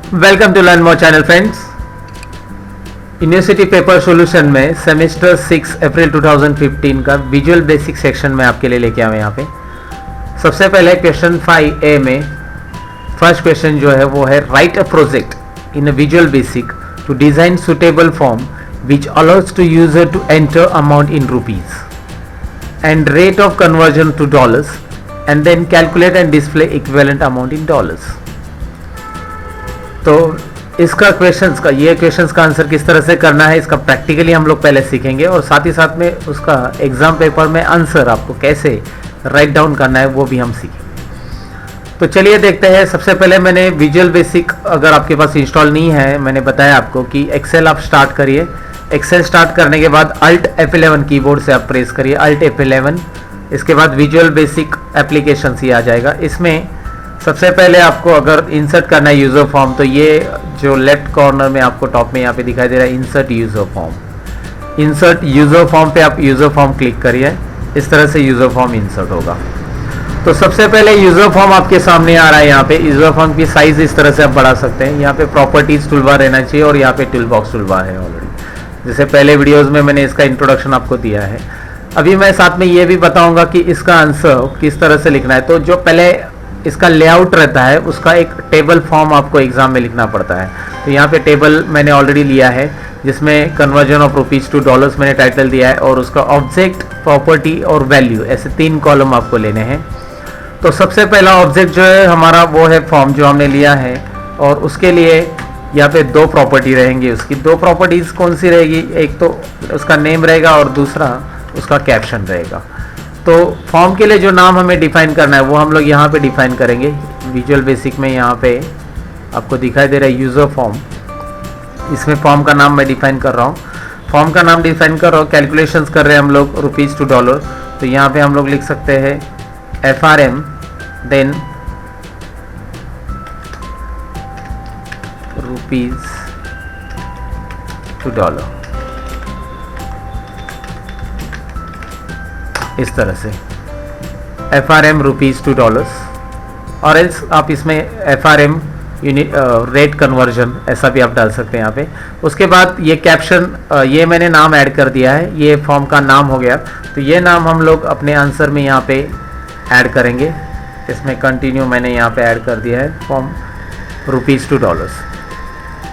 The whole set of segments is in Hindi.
Welcome to learn more channel friends. University paper solution में सेमेस्टर 6 अप्रैल 2015 का विजुअल बेसिक सेक्शन में आपके लिए लेके आए यहाँ पे। सबसे पहले क्वेश्चन 5A में फर्स्ट क्वेश्चन जो है वो है write a project in a visual basic to design suitable form which allows to user to enter amount in rupees and rate of conversion to dollars and then calculate and display equivalent amount in dollars. तो इसका क्वेश्चंस का आंसर किस तरह से करना है इसका प्रैक्टिकली हम लोग पहले सीखेंगे और साथ ही साथ में उसका एग्जाम पेपर में आंसर आपको कैसे राइट डाउन करना है वो भी हम सीखेंगे। तो चलिए देखते हैं। सबसे पहले मैंने विजुअल बेसिक अगर आपके पास इंस्टॉल नहीं है, मैंने बताया आपको कि एक्सेल आप स्टार्ट करिए। एक्सेल स्टार्ट करने के बाद अल्ट F11 कीबोर्ड से आप प्रेस करिए, अल्ट F11। इसके बाद विजुअल बेसिक एप्लीकेशन ही आ जाएगा। इसमें सबसे पहले आपको अगर इंसर्ट करना है यूज़र फॉर्म, तो ये जो लेफ्ट कॉर्नर में आपको टॉप में यहाँ पे दिखाई दे रहा है insert user form. Insert user form पे आप यूज़र फॉर्म क्लिक करिए। इस तरह से यूज़र फॉर्म इंसर्ट होगा। तो सबसे पहले यूज़र फॉर्म आपके सामने आ रहा है। यहाँ पे यूज़र फॉर्म की साइज़ इस तरह से आप बढ़ा सकते हैं। यहाँ पे प्रॉपर्टीज़ टूलबार रहना चाहिए और यहाँ पे टूल बॉक्स टूलबार है ऑलरेडी। जैसे पहले वीडियोज़ में मैंने इसका इंट्रोडक्शन आपको दिया है। अभी मैं साथ में ये भी बताऊँगा कि इसका आंसर किस तरह से लिखना है। तो जो पहले इसका लेआउट रहता है उसका एक टेबल फॉर्म आपको एग्जाम में लिखना पड़ता है। तो यहाँ पे टेबल मैंने ऑलरेडी लिया है जिसमें conversion of rupees to dollars मैंने टाइटल दिया है और उसका ऑब्जेक्ट, प्रॉपर्टी और वैल्यू, ऐसे 3 कॉलम आपको लेने हैं। तो सबसे पहला ऑब्जेक्ट जो है हमारा वो है फॉर्म जो हमने लिया है और उसके लिए यहाँ पे 2 प्रॉपर्टी रहेंगी। उसकी 2 प्रॉपर्टीज़ कौन सी रहेगी, एक तो उसका नेम रहेगा और दूसरा उसका कैप्शन रहेगा। तो फॉर्म के लिए जो नाम हमें डिफाइन करना है वो हम लोग यहाँ पे डिफाइन करेंगे। विजुअल बेसिक में यहाँ पे आपको दिखाई दे रहा है यूज़र फॉर्म। इसमें फॉर्म का नाम मैं डिफाइन कर रहा हूँ। फॉर्म का नाम डिफाइन कर रहा हूँ। कैलकुलेशंस कर रहे हैं हम लोग रुपीज़ टू डॉलर। तो यहाँ पे हम लोग लिख सकते हैं FRM then rupees to dollar, इस तरह से FRM रुपीज़ टू डॉलर्स। और एल्स आप इसमें FRM यूनिट रेट कन्वर्जन ऐसा भी आप डाल सकते हैं यहाँ पे। उसके बाद ये कैप्शन, ये मैंने नाम ऐड कर दिया है, ये फॉर्म का नाम हो गया। तो ये नाम हम लोग अपने आंसर में यहाँ पे ऐड करेंगे। इसमें कंटिन्यू मैंने यहाँ पे ऐड कर दिया है फॉर्म रुपीज़ टू डॉलर्स।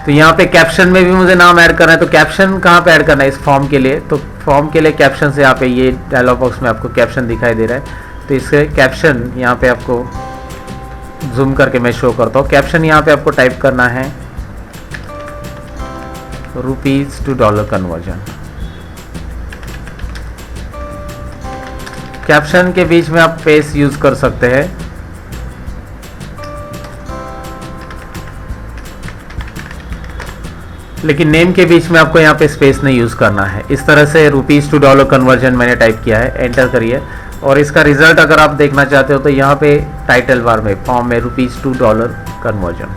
तो यहाँ पे कैप्शन में भी मुझे नाम ऐड करना है। तो कैप्शन कहाँ पे ऐड करना है इस फॉर्म के लिए, तो फॉर्म के लिए कैप्शन से यहाँ पे ये डायलॉग बॉक्स में आपको कैप्शन दिखाई दे रहा है। तो इसके कैप्शन यहाँ पे आपको जूम करके मैं शो करता हूँ। कैप्शन यहाँ पे आपको टाइप करना है rupees to dollar conversion. Caption के बीच में आप स्पेस यूज कर सकते हैं। लेकिन नेम के बीच में आपको यहाँ पे स्पेस नहीं यूज़ करना है। इस तरह से रुपीज़ टू डॉलर कन्वर्जन मैंने टाइप किया है। एंटर करिए और इसका रिजल्ट अगर आप देखना चाहते हो तो यहाँ पे टाइटल बार में फॉर्म में रुपीज़ टू डॉलर कन्वर्जन।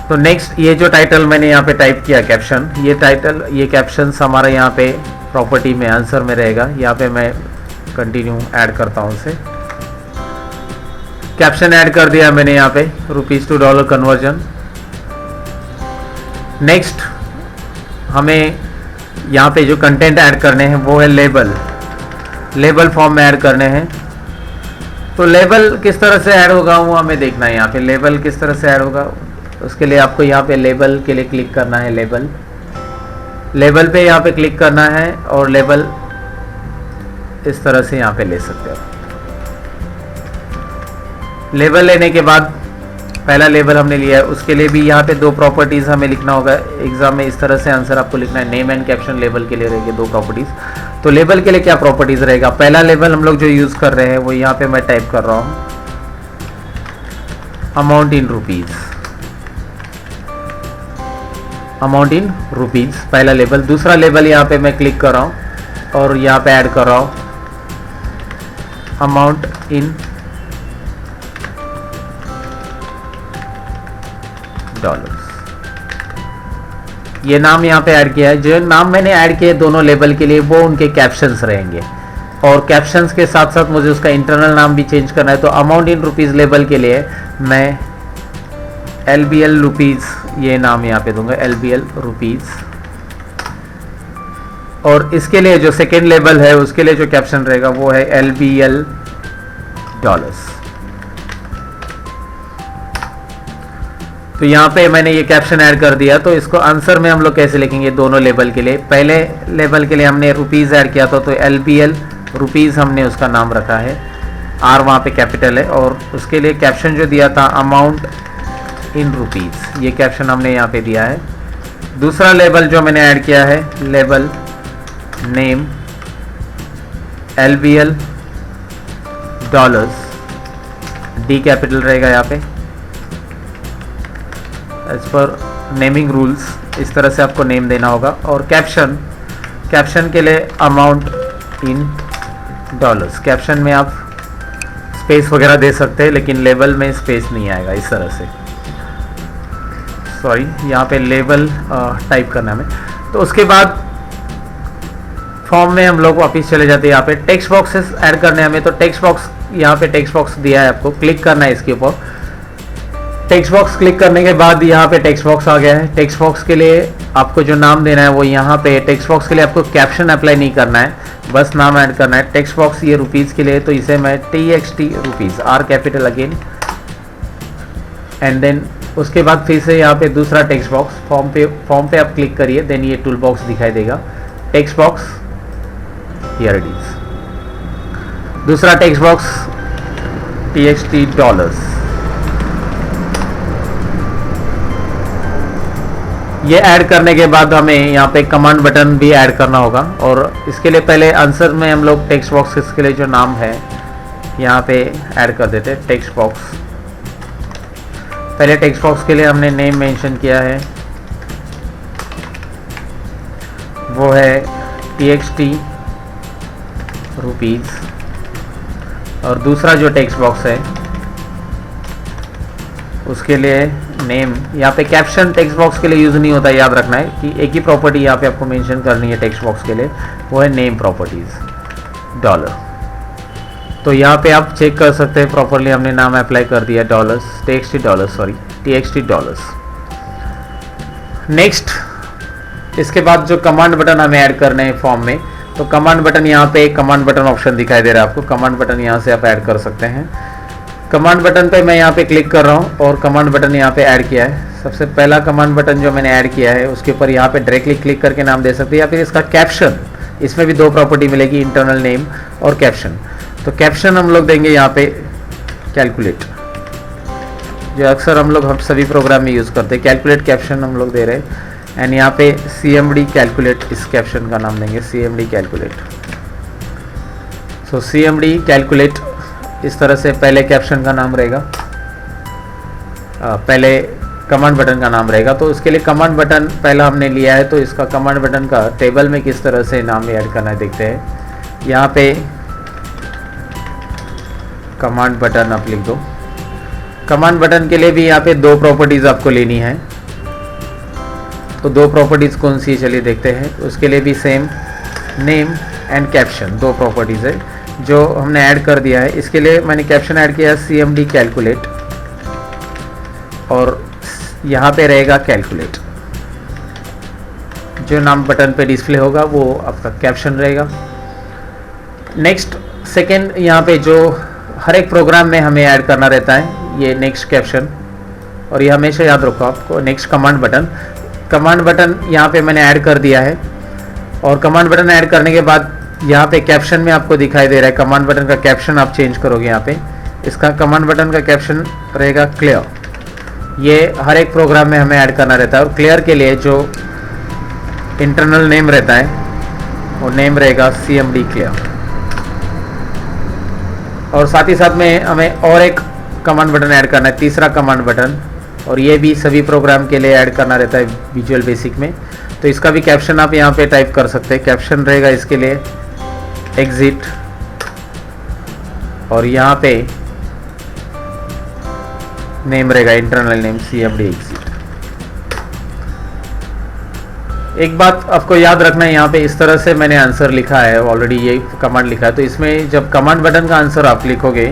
तो नेक्स्ट ये जो टाइटल मैंने यहाँ पे टाइप किया कैप्शन, ये टाइटल, ये कैप्शन हमारा यहाँ पे प्रॉपर्टी में आंसर में रहेगा। यहाँ पे मैं कंटिन्यू ऐड करता हूँ उसे। कैप्शन ऐड कर दिया मैंने यहाँ पे rupees to dollar conversion. Next हमें यहाँ पे जो कंटेंट ऐड करने हैं वो है लेबल। लेबल फॉर्म में ऐड करने हैं। तो लेबल किस तरह से ऐड होगा वो हमें देखना है। यहाँ पे लेबल किस तरह से ऐड होगा उसके लिए आपको यहाँ पे लेबल के लिए क्लिक करना है। लेबल पे यहाँ पे क्लिक करना है और लेबल इस तरह से यहाँ पे ले सकते हो। लेबल लेने के बाद पहला लेबल हमने लिया है, उसके लिए भी यहाँ पे 2 प्रॉपर्टीज़ हमें लिखना होगा। एग्जाम में इस तरह से आंसर आपको लिखना है। नेम एंड कैप्शन लेबल के लिए रहेंगे 2 प्रॉपर्टीज़। तो लेबल के लिए क्या प्रॉपर्टीज़ रहेगा, पहला लेबल हम लोग जो यूज़ कर रहे हैं वो यहाँ पे मैं टाइप कर रहा हूँ amount in rupees. Amount in rupees पहला लेबल। दूसरा लेबल यहाँ पे मैं क्लिक कर रहा हूँ और यहाँ पे ऐड कर रहा हूँ अमाउंट इन डॉलर्स। ये नाम यहाँ पे ऐड किया है। जो नाम मैंने ऐड किए दोनों लेबल के लिए वो उनके कैप्शंस रहेंगे और कैप्शंस के साथ साथ मुझे उसका इंटरनल नाम भी चेंज करना है। तो अमाउंट इन रुपीज़ लेबल के लिए मैं LBL रुपीज़, ये नाम यहाँ पे दूंगा LBL रुपीज़। और इसके लिए जो सेकेंड लेबल है उसके लिए जो कैप्शन रहेगा वो है LBL डॉलर्स। तो यहाँ पे मैंने ये कैप्शन ऐड कर दिया। तो इसको आंसर में हम लोग कैसे लिखेंगे दोनों लेबल के लिए? पहले लेबल के लिए हमने रुपीज़ ऐड किया था, तो LBL रुपीज़ हमने उसका नाम रखा है, R वहाँ पे कैपिटल है। और उसके लिए कैप्शन जो दिया था अमाउंट इन रुपीज़, ये कैप्शन हमने यहाँ पे दिया है। दूसरा लेबल जो मैंने ऐड किया है label name LBL dollars, D capital रहेगा यहाँ पे एज पर नेमिंग रूल्स, इस तरह से आपको नेम देना होगा। और कैप्शन के लिए अमाउंट इन डॉलर्स। कैप्शन में आप स्पेस वगैरह दे सकते हैं लेकिन लेबल में स्पेस नहीं आएगा, इस तरह से। सॉरी, यहाँ पे लेबल टाइप करना है। तो उसके बाद फॉर्म में हम लोग वापस चले जाते हैं। यहाँ पे टेक्स्ट बॉक्सेस ऐड करने हमें, तो टेक्स्ट बॉक्स, यहाँ पे टेक्स्ट बॉक्स दिया है, आपको क्लिक करना है इसके ऊपर। टेक्स्ट बॉक्स क्लिक करने के बाद यहाँ पे टेक्स्ट बॉक्स आ गया है। टेक्स्ट बॉक्स के लिए आपको जो नाम देना है वो यहाँ पे, टेक्स्ट बॉक्स के लिए आपको कैप्शन अप्लाई नहीं करना है, बस नाम ऐड करना है। टेक्स्ट बॉक्स ये रुपीज़ के लिए, तो इसे मैं TXT rupees, R capital again, and then उसके बाद फिर से यहाँ पे दूसरा टेक्स्ट बॉक्स फॉर्म पे आप क्लिक करिए, देन ये टूल बॉक्स दिखाई देगा। Text box here it is. दूसरा टेक्स्ट बॉक्स TXT डॉलर्स, ये ऐड करने के बाद हमें यहाँ पे कमांड बटन भी ऐड करना होगा। और इसके लिए पहले आंसर में हम लोग टेक्स्ट बॉक्स के लिए जो नाम है यहाँ पे ऐड कर देते हैं। टेक्स्ट बॉक्स, पहले टेक्स्ट बॉक्स के लिए हमने नेम मेंशन किया है, वो है TXT रुपीज़। और दूसरा जो टेक्स्ट बॉक्स है उसके लिए नेम, यहाँ पे कैप्शन टेक्स्ट बॉक्स के लिए यूज़ नहीं होता, याद रखना है कि एक ही प्रॉपर्टी यहाँ पे आपको मेंशन करनी है टेक्स्ट बॉक्स के लिए, वो है नेम प्रॉपर्टीज़ डॉलर। तो यहाँ पे आप चेक कर सकते हैं प्रॉपरली हमने नाम अप्लाई कर दिया डॉलर्स, TXT डॉलर्स। नेक्स्ट, इसके बाद जो कमांड बटन हमें ऐड करने हैं फॉर्म में, तो कमांड बटन, यहाँ पे कमांड बटन ऑप्शन दिखाई दे रहा है आपको। कमांड बटन यहाँ से आप ऐड कर सकते हैं। कमांड बटन पे मैं यहाँ पे क्लिक कर रहा हूँ और कमांड बटन यहाँ पे ऐड किया है। सबसे पहला कमांड बटन जो मैंने ऐड किया है उसके ऊपर यहाँ पे डायरेक्टली क्लिक करके नाम दे सकते हैं, या फिर इसका कैप्शन, इसमें भी दो प्रॉपर्टी मिलेगी, इंटरनल नेम और कैप्शन। तो कैप्शन हम लोग देंगे यहाँ पे कैलकुलेट, जो अक्सर हम लोग सभी प्रोग्राम में यूज़ करते हैं। कैलकुलेट कैप्शन हम लोग दे रहे हैं, एंड यहाँ पे CMD कैलकुलेट, इस कैप्शन का नाम देंगे CMD कैलकुलेट। सो CMD कैलकुलेट, इस तरह से पहले कैप्शन का नाम रहेगा, पहले कमांड बटन का नाम रहेगा। तो उसके लिए कमांड बटन पहला हमने लिया है, तो इसका कमांड बटन का टेबल में किस तरह से नाम ऐड करना है देखते हैं। यहाँ पे कमांड बटन आप लिख दो। कमांड बटन के लिए भी यहाँ पे दो प्रॉपर्टीज़ आपको लेनी है, तो दो प्रॉपर्टीज़ कौन सी, चलिए देखते हैं। उसके लिए भी सेम नेम एंड कैप्शन, दो प्रॉपर्टीज़ है जो हमने ऐड कर दिया है। इसके लिए मैंने कैप्शन ऐड किया CMD कैलकुलेट, और यहाँ पे रहेगा कैलकुलेट, जो नाम बटन पे डिस्प्ले होगा वो आपका कैप्शन रहेगा। नेक्स्ट, सेकेंड, यहाँ पे जो हर एक प्रोग्राम में हमें ऐड करना रहता है ये नेक्स्ट कैप्शन, और ये हमेशा याद रखो आपको। नेक्स्ट कमांड बटन यहाँ पे मैंने ऐड कर दिया है, और कमांड बटन ऐड करने के बाद यहाँ पे कैप्शन में आपको दिखाई दे रहा है कमांड बटन का कैप्शन आप चेंज करोगे। यहाँ पे इसका कमांड बटन का कैप्शन रहेगा क्लियर। ये हर एक प्रोग्राम में हमें ऐड करना रहता है। और क्लियर के लिए जो इंटरनल नेम रहता है वो नेम रहेगा CMD क्लियर। और साथ ही साथ में हमें और एक कमांड बटन ऐड करना है, तीसरा कमांड बटन, और ये भी सभी प्रोग्राम के लिए ऐड करना रहता है विजुअल बेसिक में। तो इसका भी कैप्शन आप यहाँ पे टाइप कर सकते हैं। कैप्शन रहेगा इसके लिए एग्जिट, और यहाँ पे नेम रहेगा इंटरनल नेम CMD एग्जिट। एक बात आपको याद रखना है, यहाँ पे इस तरह से मैंने आंसर लिखा है ऑलरेडी, ये कमांड लिखा है। तो इसमें जब कमांड बटन का आंसर आप लिखोगे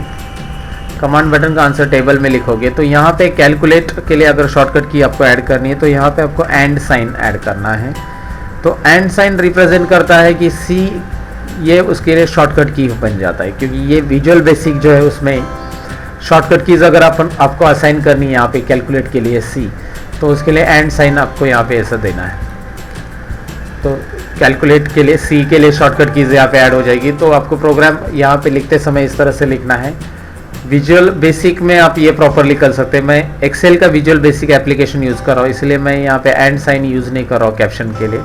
कमांड बटन का आंसर टेबल में लिखोगे तो यहाँ पे कैलकुलेट के लिए अगर शॉर्टकट की आपको ऐड करनी है तो यहाँ पे आपको एंड साइन ऐड करना है। तो एंड साइन रिप्रेजेंट करता है कि सी, ये उसके लिए शॉर्टकट की बन जाता है, क्योंकि ये विजुअल बेसिक जो है उसमें शॉर्टकट कीज अगर आपको असाइन करनी है यहाँ पे कैलकुलेट के लिए सी, तो उसके लिए एंड साइन आपको यहाँ पे ऐसा देना है। तो कैलकुलेट के लिए सी के लिए शॉर्टकट कीज यहाँ पे ऐड हो जाएगी। तो आपको प्रोग्राम यहाँ पे लिखते समय इस तरह से लिखना है। विजुअल बेसिक में आप ये प्रॉपरली कर सकते हैं। मैं एक्सेल का विजुअल बेसिक एप्लीकेशन यूज़ कर रहा हूँ, इसलिए मैं यहाँ पे एंड साइन यूज़ नहीं कर रहा हूँ कैप्शन के लिए।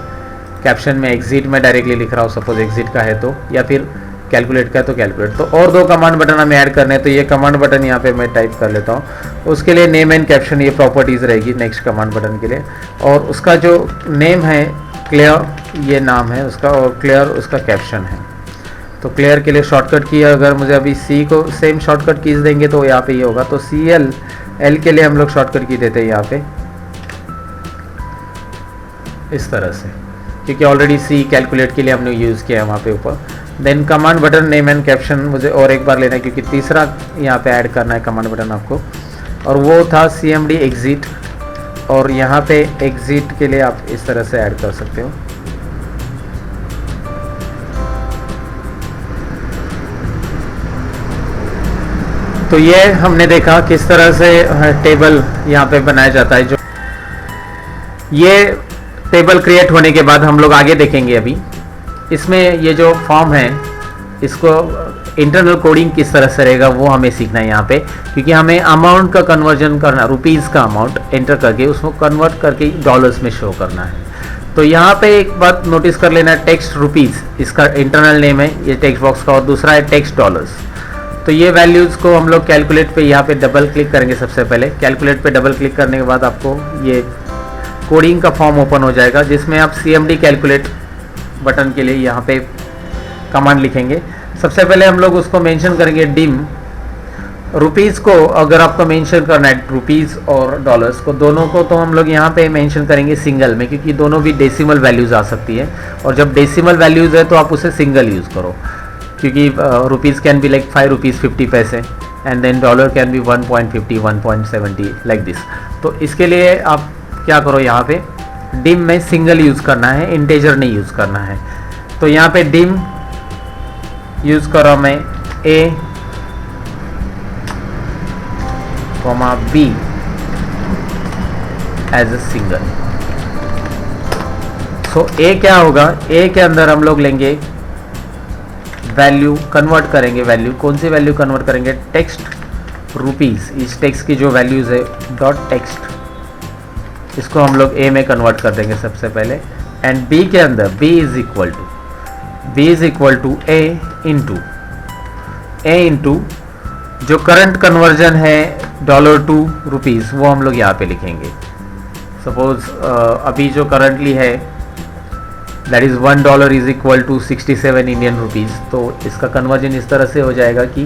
कैप्शन में एग्जिट में डायरेक्टली लिख रहा हूँ, सपोज एग्जिट का है तो, या फिर कैलकुलेट का है तो कैलकुलेट। तो और दो कमांड बटन हमें ऐड करने हैं, तो ये कमांड बटन यहाँ पे मैं टाइप कर लेता हूँ। उसके लिए नेम एंड कैप्शन ये प्रॉपर्टीज़ रहेगी नेक्स्ट कमांड बटन के लिए। और उसका जो नेम है क्लियर, ये नाम है उसका, और क्लियर उसका कैप्शन है। तो क्लियर के लिए शॉर्टकट की अगर मुझे अभी सी को सेम शॉर्टकट कीज देंगे तो यहाँ पे ये होगा। तो सी एल के लिए हम लोग शॉर्टकट की देते हैं यहाँ पे इस तरह से, क्योंकि ऑलरेडी सी कैलकुलेट के लिए हमने यूज़ किया है वहाँ पे ऊपर। Then command button name and caption मुझे और एक बार लेना है, क्योंकि तीसरा यहाँ पे ऐड करना है कमांड बटन आपको, और वो था CMD एग्जिट। और यहाँ पे एग्जिट के लिए आप इस तरह से ऐड कर सकते हो। तो ये हमने देखा किस तरह से टेबल यहाँ पे बनाया जाता है। जो ये टेबल क्रिएट होने के बाद हम लोग आगे देखेंगे। अभी इसमें ये जो फॉर्म है इसको इंटरनल कोडिंग किस तरह से रहेगा वो हमें सीखना है यहाँ पे, क्योंकि हमें अमाउंट का कन्वर्जन करना, रुपीज़ का अमाउंट एंटर करके उसको कन्वर्ट करके डॉलर्स में शो करना है। तो यहाँ पे एक बात नोटिस कर लेना, टेक्स्ट रुपीज़ इसका इंटरनल नेम है ये टेक्स्ट बॉक्स का, और दूसरा है टेक्स्ट डॉलर्स। तो ये वैल्यूज़ को हम लोग कैलकुलेट पे यहाँ पे डबल क्लिक करेंगे। सबसे पहले कैलकुलेट पे डबल क्लिक करने के बाद आपको ये कोडिंग का फॉर्म ओपन हो जाएगा, जिसमें आप CMD कैलकुलेट बटन के लिए यहाँ पे कमांड लिखेंगे। सबसे पहले हम लोग उसको मेंशन करेंगे डिम। रुपीज़ को अगर आपको मेंशन करना है, रुपीज़ और डॉलर्स को दोनों को, तो हम लोग यहाँ पे मेंशन करेंगे सिंगल में, क्योंकि दोनों भी डेसिमल वैल्यूज़ आ सकती है। और जब डेसिमल वैल्यूज़ है तो आप उसे सिंगल यूज़ करो, क्योंकि rupees can be like 5 rupees 50 पैसे, and then dollar can be 1.50 1.70 like this. तो इसके लिए आप क्या करो, यहाँ पे डिम में सिंगल यूज़ करना है, इंटेजर नहीं यूज़ करना है। तो यहाँ पे डिम यूज़ करो मैं A, B as a single. So A क्या होगा, A के अंदर हम लोग लेंगे वैल्यू, कन्वर्ट करेंगे वैल्यू। कौन सी वैल्यू कन्वर्ट करेंगे, टेक्स्ट रुपीज़। इस टेक्स्ट की जो वैल्यूज़ है डॉट टेक्स्ट, इसको हम लोग A में कन्वर्ट कर देंगे सबसे पहले। एंड B के अंदर B is equal to A into जो करंट कन्वर्जन है डॉलर टू रुपीज़, वो हम लोग यहाँ पे लिखेंगे। सपोज अभी जो करंटली है that is $1 is equal to 67 Indian rupees. तो इसका कन्वर्जन इस तरह से हो जाएगा कि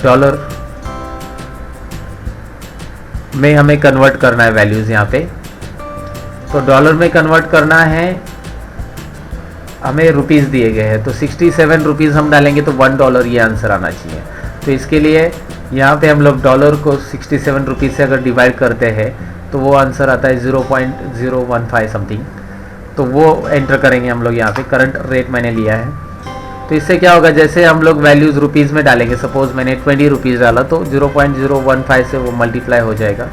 डॉलर में हमें कन्वर्ट करना है वैल्यूज़ यहाँ पे। तो डॉलर में कन्वर्ट करना है, हमें रुपीज़ दिए गए हैं, तो 67 रुपीज़ हम डालेंगे तो $1 ये आंसर आना चाहिए। तो इसके लिए यहाँ पे हम लोग डॉलर को 67 रुपीज़ से अगर डिवाइड करते हैं तो वो आंसर आता है 0.015 समथिंग। तो वो एंटर करेंगे हम लोग यहाँ पे, करंट रेट मैंने लिया है। तो इससे क्या होगा, जैसे हम लोग वैल्यूज़ रुपीज़ में डालेंगे, सपोज मैंने 20 रुपीज़ डाला तो 0.015 से वो मल्टीप्लाई हो जाएगा,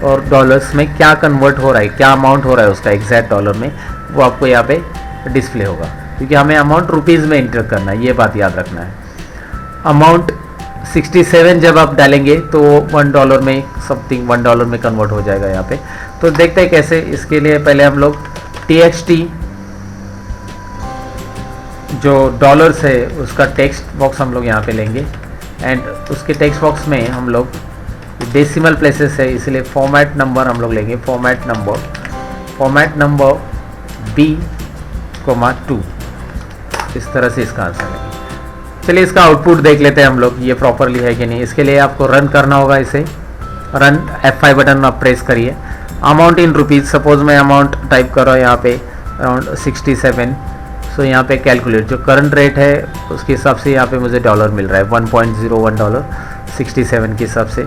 और डॉलर्स में क्या कन्वर्ट हो रहा है, क्या अमाउंट हो रहा है उसका एग्जैक्ट डॉलर में, वो आपको यहाँ पे डिस्प्ले होगा, क्योंकि हमें अमाउंट रुपीज़ में एंटर करना है, ये बात याद रखना है। अमाउंट 67 जब आप डालेंगे तो $1 में समथिंग $1 में कन्वर्ट हो जाएगा यहाँ पे। तो देखते हैं कैसे। इसके लिए पहले हम लोग TXT जो डॉलर्स है उसका टेक्स्ट बॉक्स हम लोग यहाँ पे लेंगे, एंड उसके टेक्स्ट बॉक्स में हम लोग डेसिमल प्लेसेस है इसलिए फॉर्मेट नंबर हम लोग लेंगे, फॉर्मेट नंबर B,2 इस तरह से इसका आंसर लेंगे। चलिए इसका आउटपुट देख लेते हैं हम लोग, ये प्रॉपरली है कि नहीं। इसके लिए आपको रन करना होगा, इसे रन F5 बटन आप प्रेस करिए। अमाउंट इन रुपीज़, सपोज मैं अमाउंट टाइप कर रहा हूँ यहाँ पे अराउंड 67, सो यहाँ पे कैलकुलेट जो करंट रेट है उसके हिसाब से यहाँ पे मुझे डॉलर मिल रहा है $1.01 67 के हिसाब से।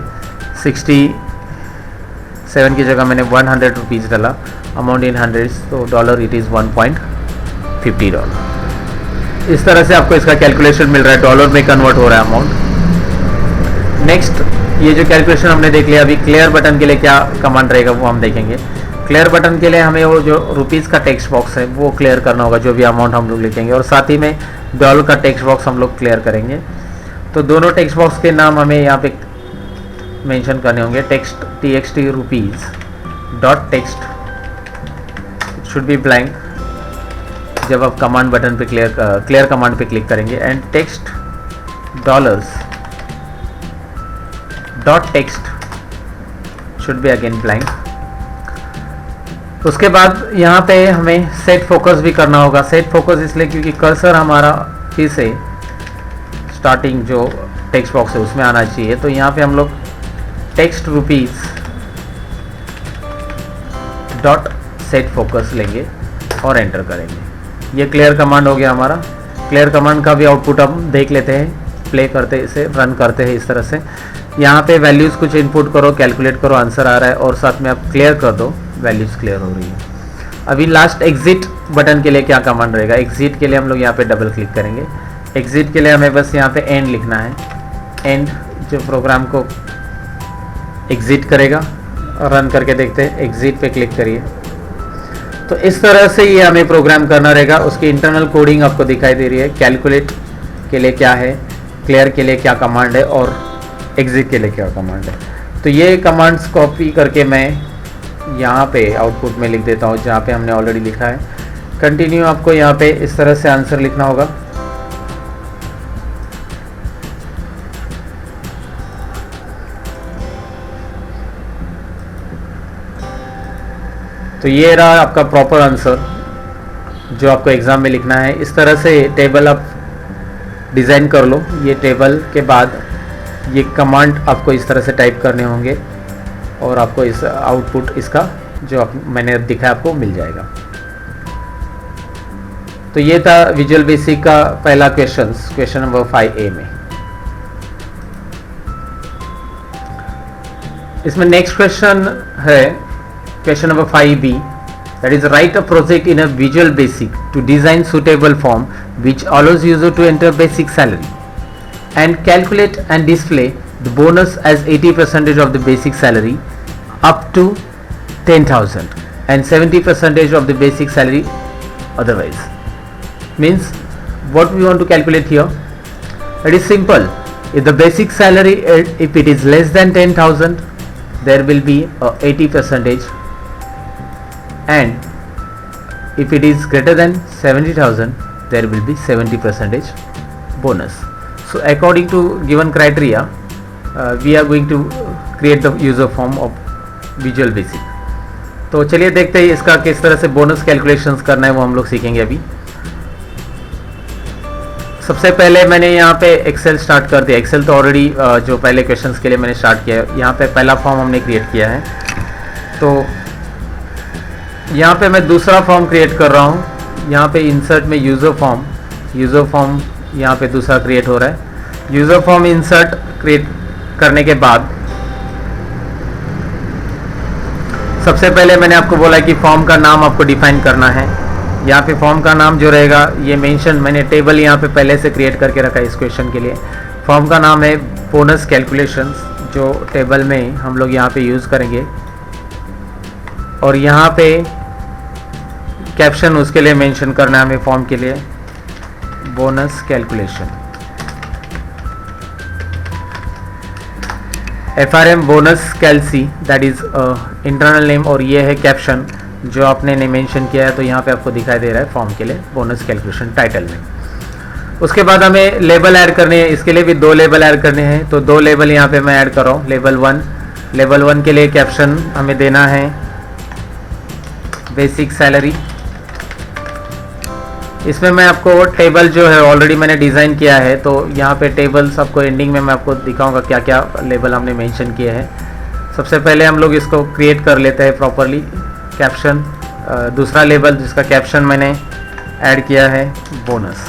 67 की जगह मैंने 100 रुपीज़ डाला, अमाउंट इन हंड्रेड्स, तो डॉलर इट इज़ $1.50। इस तरह से आपको इसका कैलकुलेशन मिल रहा है, डॉलर में कन्वर्ट हो रहा है अमाउंट। नेक्स्ट, ये जो कैलकुलेशन हमने देख लिया, अभी क्लियर बटन के लिए क्या कमांड रहेगा वो हम देखेंगे। क्लियर बटन के लिए हमें वो जो रुपीज़ का टेक्स्ट बॉक्स है वो क्लियर करना होगा, जो भी अमाउंट हम लोग लिखेंगे, और साथ ही में डॉलर का टेक्स्ट बॉक्स हम लोग क्लियर करेंगे। तो दोनों टेक्स्ट बॉक्स के नाम हमें यहाँ पे मेंशन करने होंगे। Text TXT rupees dot text should be blank जब आप कमांड बटन पे क्लियर कमांड पे क्लिक करेंगे, and text dollars dot text should be again blank. उसके बाद यहाँ पे हमें सेट फोकस भी करना होगा। सेट फोकस इसलिए क्योंकि कर्सर हमारा फिर से स्टार्टिंग जो टेक्स्ट बॉक्स है उसमें आना चाहिए। तो यहाँ पे हम लोग text rupees dot set focus लेंगे और एंटर करेंगे। ये क्लियर कमांड हो गया हमारा। क्लियर कमांड का भी आउटपुट हम देख लेते हैं, प्ले करते इसे रन करते हैं इस तरह से। यहाँ पे वैल्यूज़ कुछ इनपुट करो, कैलकुलेट करो, आंसर आ रहा है, और साथ में आप क्लियर कर दो, वैल्यूज़ क्लियर हो रही है। अभी लास्ट एग्जिट बटन के लिए क्या कमांड रहेगा। एग्जिट के लिए हम लोग यहाँ पे डबल क्लिक करेंगे। एग्जिट के लिए हमें बस यहाँ पे एंड लिखना है। एंड जो प्रोग्राम को एग्जिट करेगा, और रन करके देखते हैं। एग्जिट पे क्लिक करिए। तो इस तरह से ये हमें प्रोग्राम करना रहेगा। उसकी इंटरनल कोडिंग आपको दिखाई दे रही है। कैलकुलेट के लिए क्या है, क्लियर के लिए क्या कमांड है, और एग्जिट के लिए क्या कमांड है। तो ये कमांड्स कॉपी करके मैं यहाँ पे आउटपुट में लिख देता हूँ, जहाँ पे हमने ऑलरेडी लिखा है। कंटिन्यू आपको यहाँ पे इस तरह से आंसर लिखना होगा। तो ये रहा आपका प्रॉपर आंसर जो आपको एग्ज़ाम में लिखना है। इस तरह से टेबल आप डिज़ाइन कर लो। ये टेबल के बाद ये कमांड आपको इस तरह से टाइप करने होंगे, और आपको इस आउटपुट इसका जो मैंने दिखाया आपको मिल जाएगा। तो ये था विजुअल बेसिक का पहला क्वेश्चन नंबर 5A में। इसमें नेक्स्ट क्वेश्चन है question number 5B, that is write a project in a Visual Basic to design suitable form which allows user to enter basic salary and calculate and display the bonus as 80% of the basic salary up to 10,000 and 70% of the basic salary otherwise. Means what we want to calculate here, it is simple. If the basic salary, if it is less than 10,000, there will be a 80%, and if it is greater than 70,000, there will be 70% bonus. So according to given criteria, we are going to create the user form of Visual Basic. तो चलिए देखते हैं इसका किस तरह से बोनस कैलकुलेशंस करना है, वो हम लोग सीखेंगे अभी। सबसे पहले मैंने यहाँ पे एक्सेल स्टार्ट कर दिया। एक्सेल तो ऑलरेडी जो पहले क्वेश्चंस के लिए मैंने स्टार्ट किया है। यहाँ पे पहला फॉर्म हमने क्रिएट किया है। तो यहाँ पे मैं दूसरा फॉर्म क्रिएट कर रहा हूँ। यहाँ पे इंसर्ट में यूज़र फॉर्म यहाँ पे दूसरा क्रिएट हो रहा है। यूज़र फॉर्म इंसर्ट क्रिएट करने के बाद सबसे पहले मैंने आपको बोला कि फॉर्म का नाम आपको डिफाइन करना है। यहाँ पे फॉर्म का नाम जो रहेगा ये मेंशन, मैंने टेबल यहाँ पे पहले से क्रिएट करके रखा है इस क्वेश्चन के लिए। फॉर्म का नाम है बोनस कैलकुलेशंस, जो टेबल में हम लोग यहाँ पे यूज़ करेंगे। और यहाँ पे कैप्शन उसके लिए मेंशन करना है हमें फॉर्म के लिए, बोनस कैलकुलेशन FRM बोनस कैलसी, दैट इज़ इंटरनल नेम, और ये है कैप्शन जो आपने ने मेंशन किया है। तो यहाँ पे आपको दिखाई दे रहा है फॉर्म के लिए बोनस कैलकुलेशन टाइटल में। उसके बाद हमें लेबल ऐड करने हैं। इसके लिए भी 2 लेबल ऐड करने हैं। तो 2 लेबल यहाँ पे मैं ऐड कर रहा हूँ। लेवल 1 के लिए कैप्शन हमें देना है बेसिक सैलरी। इसमें मैं आपको टेबल जो है ऑलरेडी मैंने डिज़ाइन किया है। तो यहाँ पे टेबल्स आपको एंडिंग में मैं आपको दिखाऊंगा क्या क्या लेबल हमने मेंशन किए हैं। सबसे पहले हम लोग इसको क्रिएट कर लेते हैं प्रॉपरली। कैप्शन, दूसरा लेबल जिसका कैप्शन मैंने ऐड किया है बोनस।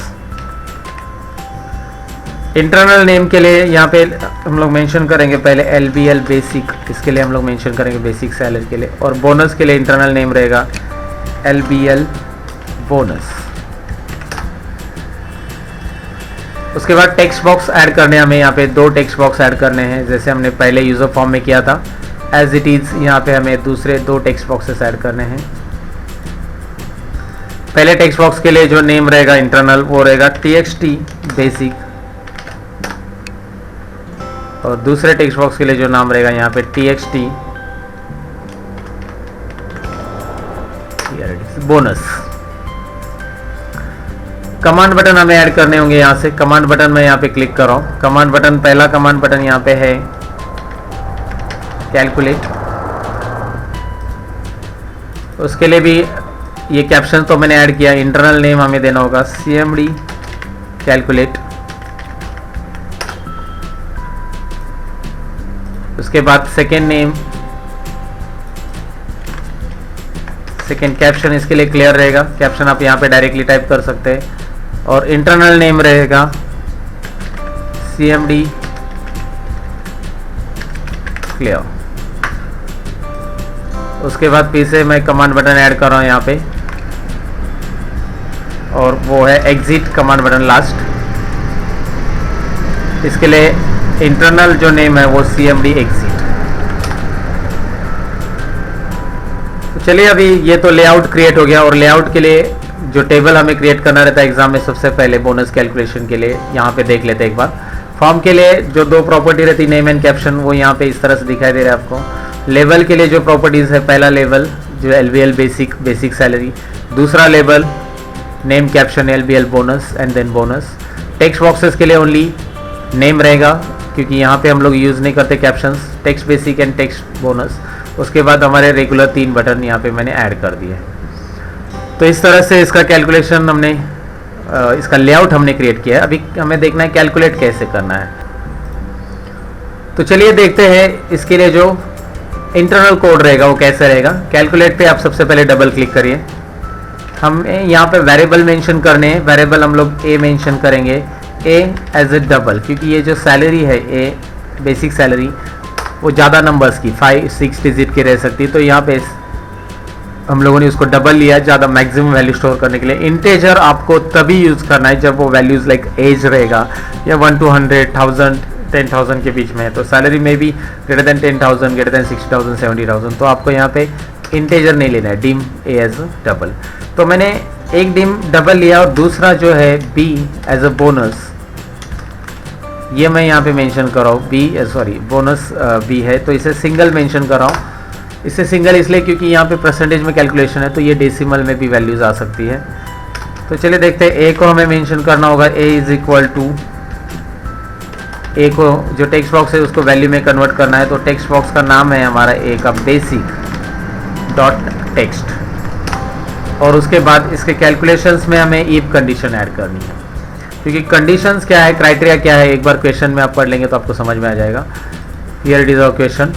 इंटरनल नेम के लिए यहाँ पे हम लोग मेंशन करेंगे पहले LBL बेसिक, इसके लिए हम लोग मेंशन करेंगे बेसिक सैलरी के लिए, और बोनस के लिए इंटरनल नेम रहेगा LBL बोनस। उसके बाद टेक्स्ट बॉक्स ऐड करने हमें यहाँ पे 2 टेक्स्ट बॉक्स ऐड करने हैं, जैसे हमने पहले यूजर फॉर्म में किया था एज इट इज़। यहाँ पे हमें दूसरे 2 टेक्स्ट बॉक्सेस ऐड करने हैं। पहले टेक्स्ट बॉक्स के लिए जो नेम रहेगा इंटरनल वो रहेगा TXT बेसिक, और दूसरे टेक्स्ट बॉक्स के लिए जो नाम रहेगा यहाँ पे TXT बोनस। कमांड बटन हमें ऐड करने होंगे यहाँ से। कमांड बटन में यहाँ पे क्लिक कर रहा हूँ। कमांड बटन, पहला कमांड बटन यहाँ पे है कैलकुलेट। उसके लिए भी ये कैप्शन तो मैंने ऐड किया। इंटरनल नेम हमें देना होगा CMD कैलकुलेट। उसके बाद सेकेंड नेम, सेकेंड कैप्शन इसके लिए क्लियर रहेगा। कैप्शन आप यहाँ पे डायरेक्टली टाइप कर सकते हैं। और इंटरनल नेम रहेगा CMD क्लियर। उसके बाद फिर से मैं कमांड बटन ऐड कर रहा हूँ यहाँ पे, और वो है एग्जिट कमांड बटन लास्ट। इसके लिए इंटरनल जो नेम है वो CMD एग्जिट। तो चलिए अभी ये तो लेआउट क्रिएट हो गया, और लेआउट के लिए जो टेबल हमें क्रिएट करना रहता है एग्जाम में सबसे पहले बोनस कैलकुलेशन के लिए, यहाँ पे देख लेते हैं एक बार। फॉर्म के लिए जो 2 प्रॉपर्टी रहती है नेम एंड कैप्शन, वो यहाँ पे इस तरह से दिखाई दे रहा है आपको। लेवल के लिए जो प्रॉपर्टीज है, पहला लेवल जो LBL बेसिक, बेसिक सैलरी। दूसरा level name caption LBL bonus and then bonus. Text boxes के लिए ओनली नेम रहेगा, क्योंकि यहाँ पे हम लोग यूज़ नहीं करते captions. Text basic and text bonus. उसके बाद हमारे रेगुलर 3 बटन यहाँ पे मैंने ऐड कर दिए। तो इस तरह से इसका कैलकुलेशन हमने, इसका लेआउट हमने क्रिएट किया है। अभी हमें देखना है कैलकुलेट कैसे करना है। तो चलिए देखते हैं इसके लिए जो इंटरनल कोड रहेगा वो कैसे रहेगा। कैलकुलेट पे आप सबसे पहले डबल क्लिक करिए। हम यहाँ पे वेरिएबल मेंशन करने हैं। वेरिएबल हम लोग A मेंशन करेंगे, A एज ए डबल, क्योंकि ये जो सैलरी है A बेसिक सैलरी वो ज़्यादा नंबर्स की 5-6 डिजिट की रह सकती है। तो यहाँ पे हम लोगों ने उसको डबल लिया ज़्यादा मैक्सिमम वैल्यू स्टोर करने के लिए। इंटेजर आपको तभी यूज़ करना है जब वो वैल्यूज़ लाइक एज रहेगा या 1 to 100, 1000, 10,000 के बीच में है। तो सैलरी में भी ग्रेटर देन 10,000, ग्रेटर देन 60,000, 70,000। तो आपको यहाँ पे इंटेजर नहीं लेना है, डिम A एज डबल। तो मैंने एक डिम डबल लिया, और दूसरा जो है B एज अ बोनस, ये मैं यहाँ पे मेंशन कर रहा हूँ। बोनस B है, तो इसे सिंगल मेंशन कर रहा हूँ। इसे सिंगल इसलिए क्योंकि यहाँ पे परसेंटेज में कैलकुलेशन है, तो ये डेसिमल में भी वैल्यूज आ सकती है। तो चलिए देखते हैं। A को हमें मेंशन करना होगा, A is equal to, A को जो टेक्स्ट बॉक्स है उसको वैल्यू में कन्वर्ट करना है। तो टेक्स्ट बॉक्स का नाम है हमारा A का बेसिक डॉट टेक्स्ट। और उसके बाद इसके कैलकुलेशंस में हमें इफ कंडीशन ऐड करनी है, क्योंकि कंडीशंस क्या है, क्राइटेरिया क्या है, एक बार क्वेश्चन में आप पढ़ लेंगे तो आपको समझ में आ जाएगा। Here it is a question.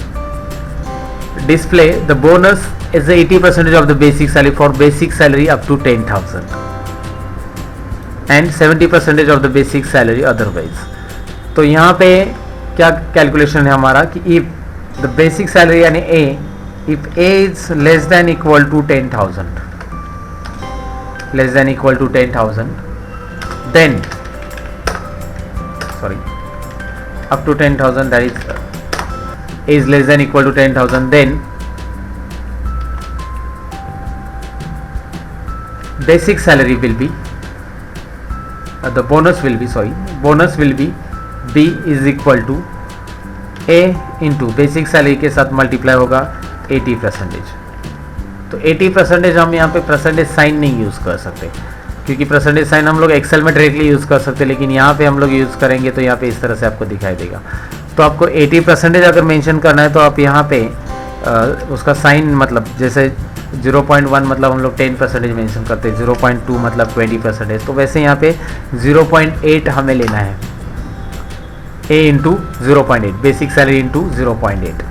Display the bonus is the 80% of the basic salary for basic salary up to 10,000 and 70% of the basic salary otherwise। तो यहाँ पे क्या कैलकुलेशन है हमारा कि if the basic salary यानी A, if A is less than equal to 10,000, less than equal to 10,000, then up to 10,000, that is less than equal to 10,000, then basic salary will be the bonus will be B is equal to A into basic salary के साथ मल्टीप्लाई होगा 80%। तो 80% हम यहाँ पे परसेंटेज साइन नहीं यूज़ कर सकते, क्योंकि परसेंटेज साइन हम लोग एक्सेल में डायरेक्टली यूज़ कर सकते, लेकिन यहाँ पे हम लोग यूज़ करेंगे तो यहाँ पे इस तरह से आपको दिखाई देगा। तो आपको 80% अगर मेंशन करना है तो आप यहाँ पे उसका साइन, मतलब जैसे 0.1 मतलब हम लोग 10% मेंशन करते हैं, 0.2 मतलब 20%। तो वैसे यहाँ पे 0.8 हमें लेना है, A into 0.8, basic salary into 0.8।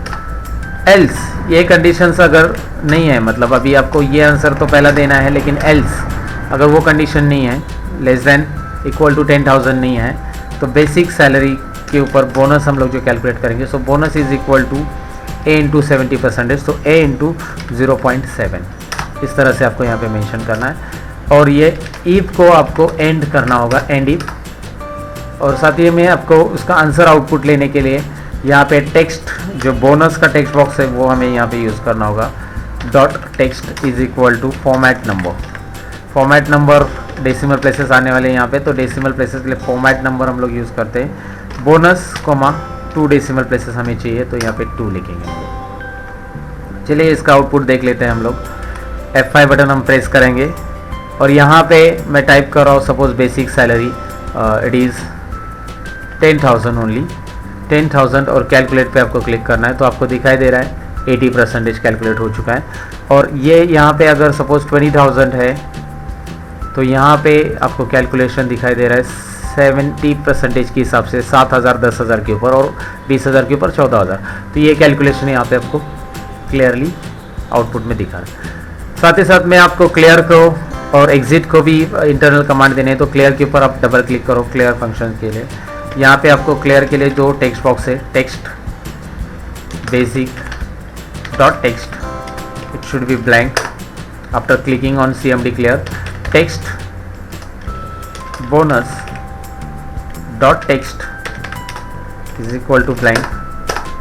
Else ये कंडीशंस अगर नहीं है, मतलब अभी आपको ये आंसर तो पहला देना है, लेकिन एल्स अगर वो कंडीशन नहीं है, लेस देन इक्वल टू 10,000 नहीं है, तो बेसिक सैलरी के ऊपर बोनस हम लोग जो कैलकुलेट करेंगे, so bonus is equal to A into 70%, तो A इंटू 0.7, इस तरह से आपको यहाँ पे मेंशन करना है। और ये ईफ को आपको एंड करना होगा, एंड ईफ। और साथ ही में आपको उसका आंसर आउटपुट लेने के लिए यहाँ पे टेक्स्ट, जो बोनस का टेक्स्ट बॉक्स है वो हमें यहाँ पे यूज़ करना होगा। Dot text is equal to format number. Format number decimal places आने वाले यहाँ पे, तो डेसिमल प्लेसेस के लिए फॉर्मेट नंबर हम लोग यूज़ करते हैं। बोनस कोमा 2 डेसिमल प्लेसेस हमें चाहिए, तो यहाँ पे 2 लिखेंगे। चलिए इसका आउटपुट देख लेते हैं हम लोग। F5 बटन हम प्रेस करेंगे और यहाँ पे मैं टाइप कर रहा हूँ suppose basic salary it is 10,000 only, 10,000, और कैलकुलेट पे आपको क्लिक करना है। तो आपको दिखाई दे रहा है 80% कैलकुलेट हो चुका है। और ये यहाँ पे अगर सपोज 20,000 है तो यहाँ पे आपको कैलकुलेशन दिखाई दे रहा है 70% के हिसाब से 7,000, 10,000 के ऊपर, और 20,000 के ऊपर 14,000। तो ये कैलकुलेशन यहाँ पे आपको क्लियरली आउटपुट में दिखा रहा है। साथ ही साथ मैं आपको क्लियर को और एग्जिट को भी इंटरनल कमांड देने हैं, तो क्लियर के ऊपर आप डबल क्लिक करो क्लियर फंक्शन के लिए। यहाँ पे आपको क्लियर के लिए जो टेक्स्ट बॉक्स है, text basic dot text, it should be blank. After clicking on CMD clear, text bonus dot text is equal to blank.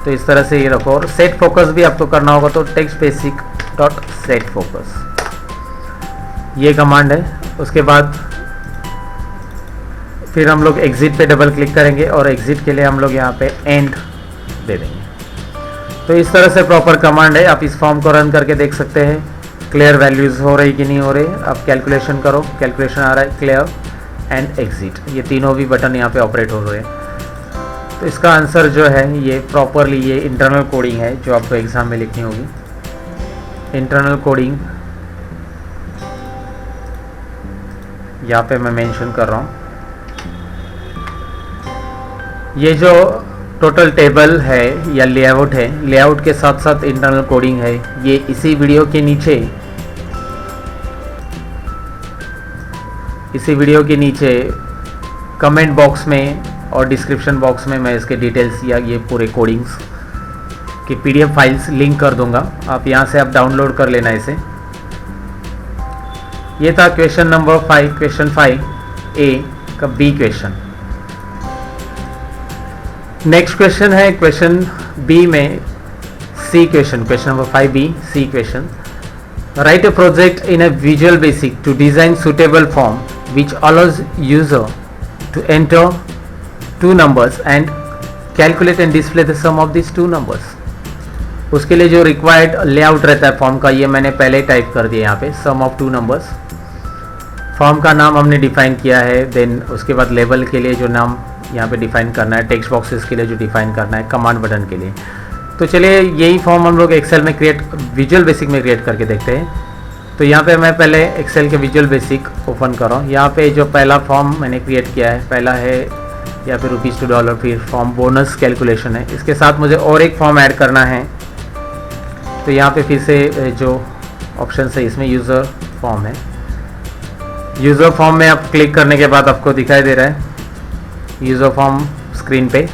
तो इस तरह से ये रखो। और सेट फोकस भी आपको करना होगा, तो text basic dot set focus, ये कमांड है। उसके बाद फिर हम लोग एग्जिट पे डबल क्लिक करेंगे और एग्जिट के लिए हम लोग यहाँ पे एंड दे देंगे। तो इस तरह से प्रॉपर कमांड है। आप इस फॉर्म को रन करके देख सकते हैं क्लियर वैल्यूज़ हो रही कि नहीं हो रही। आप कैलकुलेशन करो, कैलकुलेशन आ रहा है, क्लियर एंड एग्जिट, ये तीनों भी बटन यहाँ पे ऑपरेट हो रहे हैं। तो इसका आंसर जो है ये प्रॉपरली ये इंटरनल कोडिंग है जो आपको एग्ज़ाम में लिखनी होगी। इंटरनल कोडिंग यहाँ पे मैं मेंशन कर रहा हूँ। ये जो टोटल टेबल है या लेआउट है, लेआउट के साथ साथ इंटरनल कोडिंग है, ये इसी वीडियो के नीचे कमेंट बॉक्स में और डिस्क्रिप्शन बॉक्स में मैं इसके डिटेल्स या ये पूरे कोडिंग्स की PDF फाइल्स लिंक कर दूंगा। आप यहाँ से आप डाउनलोड कर लेना इसे। ये था क्वेश्चन नंबर 5, क्वेश्चन 5A का B क्वेश्चन। नेक्स्ट क्वेश्चन है क्वेश्चन B में C question, question number 5B C question. Write a project in a visual basic to design suitable form which allows user to enter 2 numbers and calculate and display the sum of these 2 numbers। उसके लिए जो रिक्वायर्ड लेआउट रहता है फॉर्म का, ये मैंने पहले टाइप कर दिया यहाँ पे, सम ऑफ 2 नंबर्स। फॉर्म का नाम हमने डिफाइन किया है। देन उसके बाद लेबल के लिए जो नाम यहाँ पे डिफाइन करना है, टेक्स्ट बॉक्सेस के लिए जो डिफाइन करना है, कमांड बटन के लिए। तो चलिए यही फॉर्म हम लोग एक्सेल में विजुअल बेसिक में क्रिएट करके देखते हैं। तो यहाँ पे मैं पहले एक्सेल के विजुअल बेसिक ओपन कर रहा हूँ। यहाँ पे जो पहला फॉर्म मैंने क्रिएट किया है, पहला है यहाँ पे ₹2 to $, फिर फॉर्म बोनस कैलकुलेशन है। इसके साथ मुझे और एक फॉर्म ऐड करना है। तो यहाँ पे फिर से जो ऑप्शन है इसमें यूज़र फॉर्म है। यूज़र फॉर्म में आप क्लिक करने के बाद आपको दिखाई दे रहा है यूज़र फॉर्म स्क्रीन पे।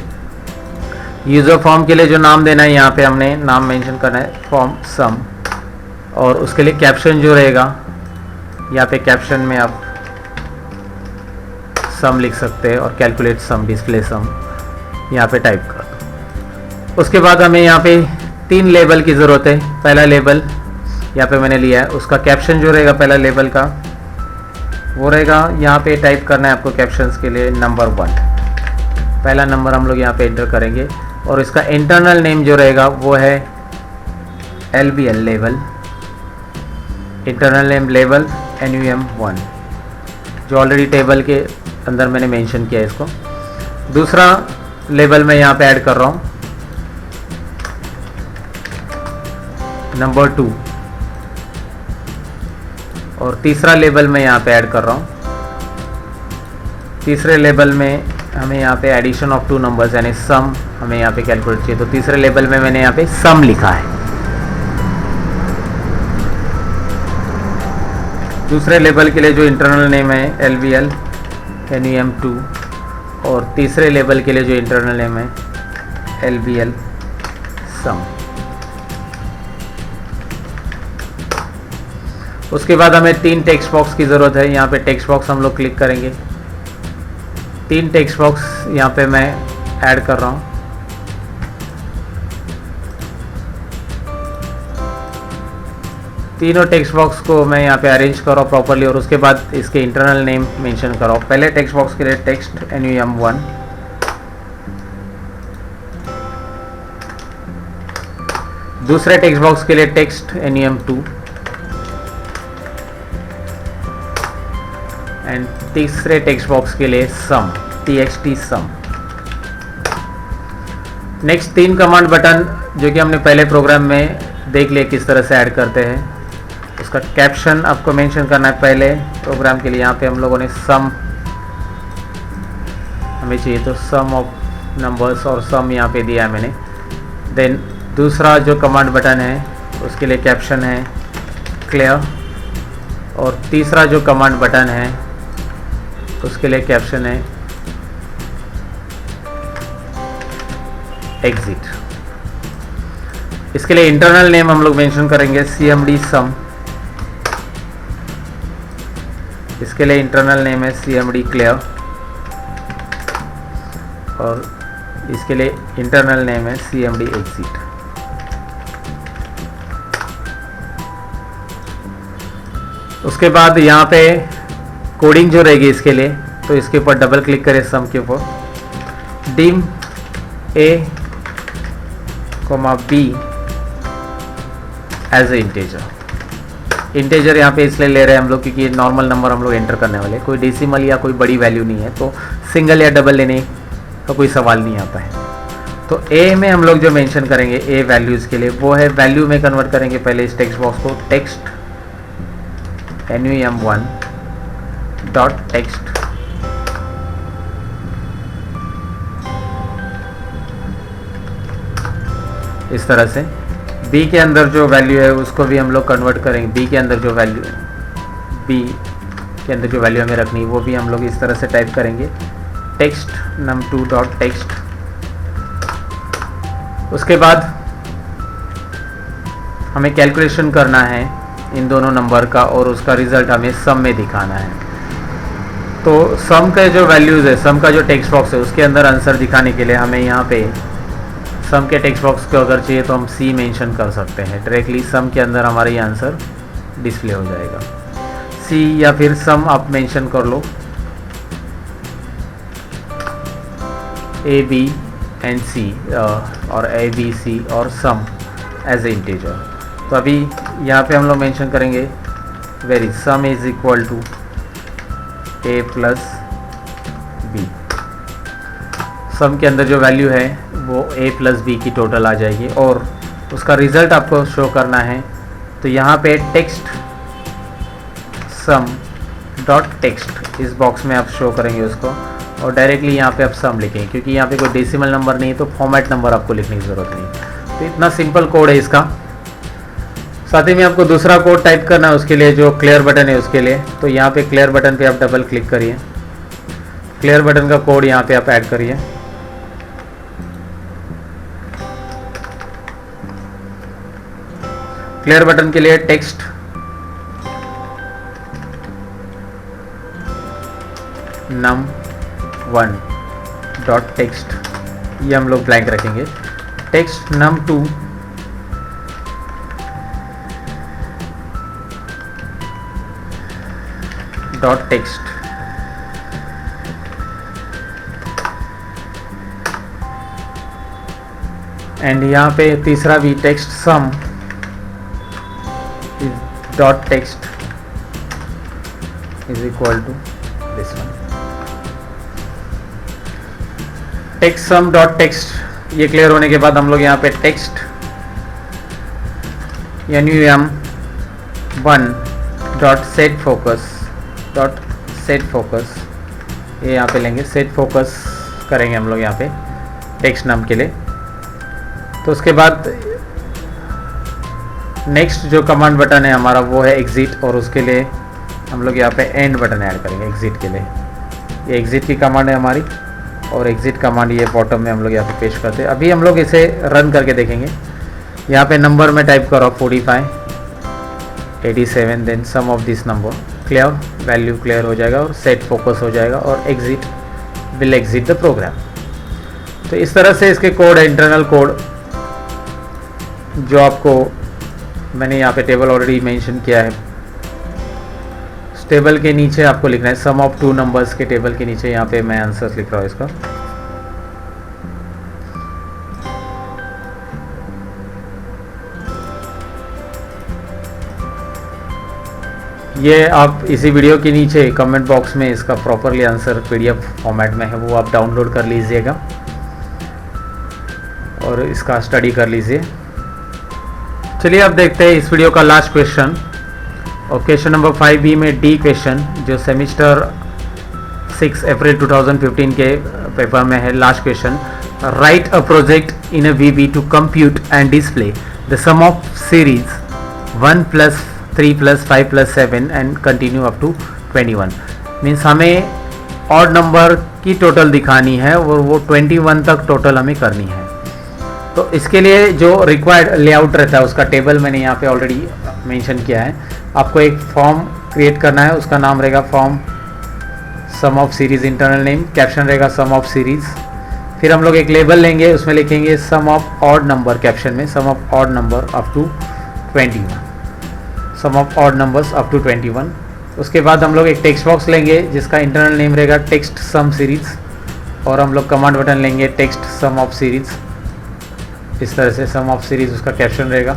यूज़र फॉर्म के लिए जो नाम देना है, यहाँ पे हमने नाम मेंशन करना है फॉर्म सम, और उसके लिए कैप्शन जो रहेगा यहाँ पे कैप्शन में आप सम लिख सकते हैं और कैलकुलेट सम, डिस्प्ले सम यहाँ पे टाइप कर। उसके बाद हमें यहाँ पे 3 लेबल की ज़रूरत है। पहला लेबल यहाँ पे मैंने लिया है, उसका कैप्शन जो रहेगा पहला लेबल का वो रहेगा, यहाँ पे टाइप करना है आपको कैप्शंस के लिए नंबर 1। पहला नंबर हम लोग यहाँ पे एंटर करेंगे और इसका इंटरनल नेम जो रहेगा वो है LBL level, internal name level NUM1, जो ऑलरेडी टेबल के अंदर मैंने मेंशन किया है इसको। दूसरा लेबल मैं यहाँ पे ऐड कर रहा हूँ नंबर 2, और तीसरा लेबल मैं यहाँ पे ऐड कर रहा हूँ। तीसरे लेबल में हमें यहाँ पे एडिशन ऑफ 2 नंबर्स यानी सम हमें यहाँ पे कैलकुलेट चाहिए। तो तीसरे लेबल में मैंने यहाँ पे सम लिखा है। दूसरे लेबल के लिए जो इंटरनल नेम है LVL NUM2 और तीसरे लेबल के लिए जो इंटरनल नेम है LVL सम। उसके बाद हमें 3 टेक्स्ट बॉक्स की ज़रूरत है। यहाँ पे टेक्स्ट बॉक्स हम लोग क्लिक करेंगे। 3 टेक्स्ट बॉक्स यहाँ पे मैं ऐड कर रहा हूँ। तीनों टेक्स्ट बॉक्स को मैं यहाँ पे अरेंज कर रहा हूँ प्रॉपरली और उसके बाद इसके इंटरनल नेम मेंशन कर रहा हूँ। पहले टेक्स्ट बॉक्स के लिए टेक्स्ट NUM1, दूसरे टेक्स्ट बॉक्स के लिए टेक्स्ट NUM2 एंड तीसरे टेक्स्ट बॉक्स के लिए सम TXT सम। नेक्स्ट 3 कमांड बटन जो कि हमने पहले प्रोग्राम में देख लिया किस तरह से ऐड करते हैं, उसका कैप्शन आपको मेंशन करना है पहले प्रोग्राम के लिए। यहाँ पे हम लोगों ने सम हमें चाहिए तो सम ऑफ नंबर्स और सम यहाँ पे दिया है मैंने। देन दूसरा जो कमांड बटन है उसके लिए कैप्शन है क्लियर और तीसरा जो कमांड बटन है उसके लिए कैप्शन है एग्जिट। इसके लिए इंटरनल नेम हम लोग मेंशन करेंगे CMD सम। इसके लिए इंटरनल नेम है CMD क्लियर और इसके लिए इंटरनल नेम है CMD एग्जिट। उसके बाद यहाँ पे कोडिंग जो रहेगी इसके लिए, तो इसके ऊपर डबल क्लिक करें सम के ऊपर। Dim A, B as a integer यहाँ पे इसलिए ले रहे हैं हम लोग क्योंकि नॉर्मल नंबर हम लोग एंटर करने वाले, कोई डेसिमल या कोई बड़ी वैल्यू नहीं है, तो सिंगल या डबल लेने का कोई सवाल नहीं आता है। तो A में हम लोग जो मेंशन करेंगे A वैल्यूज़ के लिए वो है, वैल्यू में कन्वर्ट करेंगे पहले इस टेक्स्ट बॉक्स को टेक्स्ट NUM1 डॉट टेक्स्ट इस तरह से। B के अंदर जो वैल्यू है उसको भी हम लोग कन्वर्ट करेंगे। B के अंदर जो वैल्यू हमें रखनी है वो भी हम लोग इस तरह से टाइप करेंगे टेक्स्ट num2 डॉट टेक्स्ट। उसके बाद हमें कैलकुलेशन करना है इन दोनों नंबर का और उसका रिजल्ट हमें सम में दिखाना है। तो सम का जो वैल्यूज़ है, सम का जो टेक्स्ट बॉक्स है उसके अंदर आंसर दिखाने के लिए हमें यहाँ पे सम के टेक्स्ट बॉक्स को अगर चाहिए तो हम C मेंशन कर सकते हैं। डायरेक्टली सम के अंदर हमारा ये आंसर डिस्प्ले हो जाएगा। C या फिर सम आप मेंशन कर लो A, B एंड C और A, B, C और सम एज ए इंटीजर। तो अभी यहाँ पे हम लोग मेंशन करेंगे very sum is equal to A plus B। Sum के अंदर जो वैल्यू है वो A प्लस B की टोटल आ जाएगी और उसका रिज़ल्ट आपको शो करना है। तो यहाँ पे टेक्स्ट सम डॉट टेक्स्ट इस बॉक्स में आप शो करेंगे उसको और डायरेक्टली यहाँ पे आप सम लिखेंगे क्योंकि यहाँ पे कोई डेसिमल नंबर नहीं है तो फॉर्मेट नंबर आपको लिखने की ज़रूरत नहीं। तो इतना सिंपल कोड है इसका। साथ ही में आपको दूसरा कोड टाइप करना है उसके लिए जो क्लियर बटन है उसके लिए। तो यहाँ पे क्लियर बटन पे आप डबल क्लिक करिए, क्लियर बटन का कोड यहाँ पे आप ऐड करिए। क्लियर बटन के लिए टेक्स्ट num1 डॉट टेक्स्ट, ये हम लोग ब्लैंक रखेंगे। Text num2 dot text and यहाँ पे तीसरा भी text sum dot text is equal to this one. Text sum dot text ये क्लियर होने के बाद हम लोग यहाँ पे text NUM1 dot set focus ये यहाँ पे लेंगे, सेट फोकस करेंगे हम लोग यहाँ पे टेक्स्ट नाम के लिए। तो उसके बाद नेक्स्ट जो कमांड बटन है हमारा वो है एग्जिट और उसके लिए हम लोग यहाँ पे एंड बटन ऐड करेंगे एग्ज़िट के लिए। ये एग्ज़िट की कमांड है हमारी, और एग्ज़िट कमांड ये बॉटम में हम लोग यहाँ पे पेश करते हैं। अभी हम लोग इसे रन करके देखेंगे। यहाँ पे नंबर में टाइप करो 45 87, then sum of this number, clear, value clear हो जाएगा और सेट फोकस हो जाएगा और exit will exit the program. तो इस तरह से इसके कोड है, इंटरनल कोड, जो आपको मैंने यहाँ पे टेबल ऑलरेडी मेंशन किया है। टेबल के नीचे आपको लिखना है सम ऑफ 2 नंबर्स के टेबल के नीचे, यहाँ पे मैं आंसर लिख रहा हूँ इसका। ये आप इसी वीडियो के नीचे कमेंट बॉक्स में इसका प्रॉपरली आंसर PDF फॉर्मेट में है, वो आप डाउनलोड कर लीजिएगा और इसका स्टडी कर लीजिए। चलिए अब देखते हैं इस वीडियो का लास्ट क्वेश्चन, और क्वेश्चन नंबर 5B में डी क्वेश्चन, जो सेमिस्टर 6 अप्रैल 2015 के पेपर में है। Last question, write a project in a VB to compute and display the sum of series 1 + 3 + 5 + 7 and continue up to 21। Means हमें ऑड नंबर की टोटल दिखानी है और वो 21 तक टोटल हमें करनी है। तो इसके लिए जो रिक्वायर्ड लेआउट रहता है उसका टेबल मैंने यहाँ पे ऑलरेडी मेंशन किया है। आपको एक फॉर्म क्रिएट करना है, उसका नाम रहेगा form sum of series, internal name, caption रहेगा सम ऑफ सीरीज। फिर हम लोग एक लेबल लेंगे, उसमें लिखेंगे sum of odd number, caption में sum of odd number up to 21, sum of odd numbers up to 21। उसके बाद हम लोग एक टेक्स्ट बॉक्स लेंगे जिसका इंटरनल नेम रहेगा टेक्स्ट सम सीरीज, और हम लोग कमांड बटन लेंगे टेक्स्ट सम ऑफ सीरीज। इस तरह से सम ऑफ सीरीज उसका कैप्शन रहेगा,